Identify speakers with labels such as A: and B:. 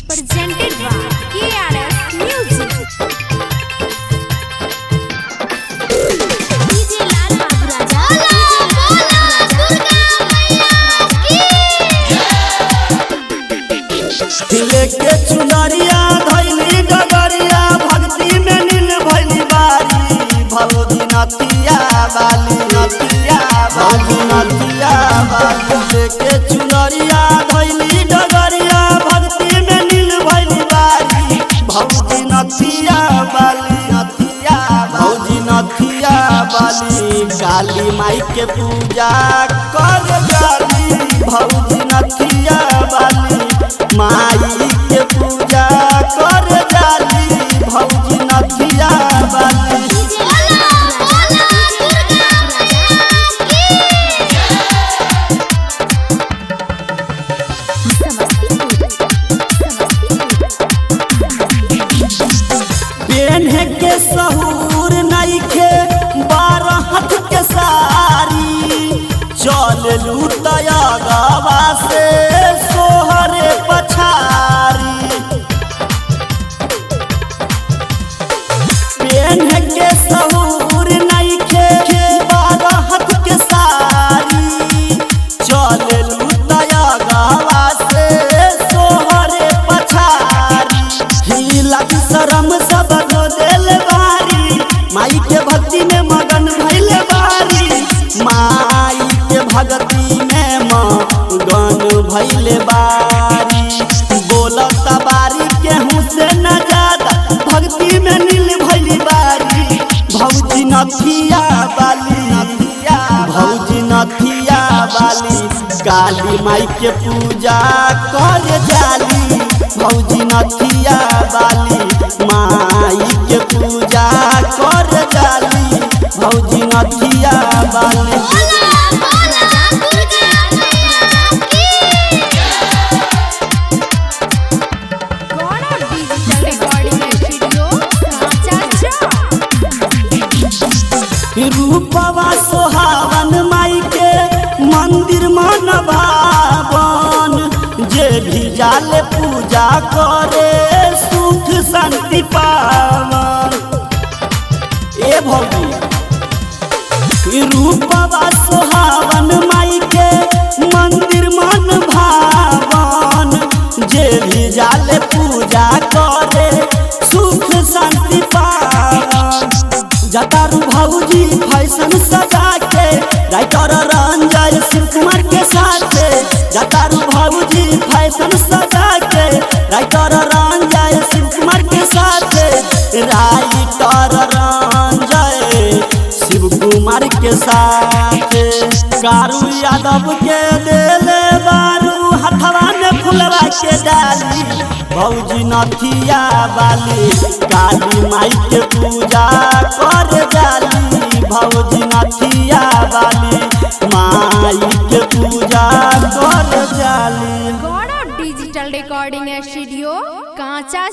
A: presented by KRS Music. DJ लाल बाबू राजा,
B: दिले के चुनरिया धैली डगरिया भक्ति में नील भैली बारी भौजी नतिया बाली नतिया बाली नतिया बाली दिले के चुनरिया धैली डगरिया भक्ति में नील भैली बारी भौजी नतिया बाली नतिया भौजी नतिया बाली काली माई के पूजा कर जाली भौजी नतिया बाली माई के पूजा कर जाली भौजी नथिया बाली पेन्हे के सहूर नइखे 12 हाथ के सारी चल लूटया गावा से सोहरे पछारी पेन्हे के सहूर नइखे 12 हाथ के सारी चल लूटया गावा से सोहरे पछारी हिला शरम सब धो देल बारी माई के भक्ति में मगन भइल बारी माई के भक्ति में मगन भइल बारी बोलत बारी केहू से न ज्यादा भक्ति में नील भइल बारी भौजी नथिया बाली नथिया भौजी नथिया बाली काली माई के पूजा कर जाली भौजी नथिया बाली माई के पूजा कर जाली भौजी नथिया बाली रूपवा सोहावन माई के मंदिर मन भावन जे भी जाले पूजा करे सुख शांति पावन ए भौजी रूपवा सोहावन माई के मंदिर मन भावन जे भी जाले पूजा करे सुख शांति पावन जतारू भौजी फैशन सजा के राइटर रंजय शिव कुमार के साथ जतारू भौजी फैशन सजा के राइटर रंजय शिव कुमार के साथ राइटर रंजय शिव कुमार के साथ कारू यादव के देले बारू हथवा में फुलवा के डाली भौजी नथिया बाली काली माई के पूजा कर जाली भौजी नथिया बाली माई के पूजा कर जाली
A: गौरव डिजिटल रिकॉर्डिंग स्टूडियो कांचा।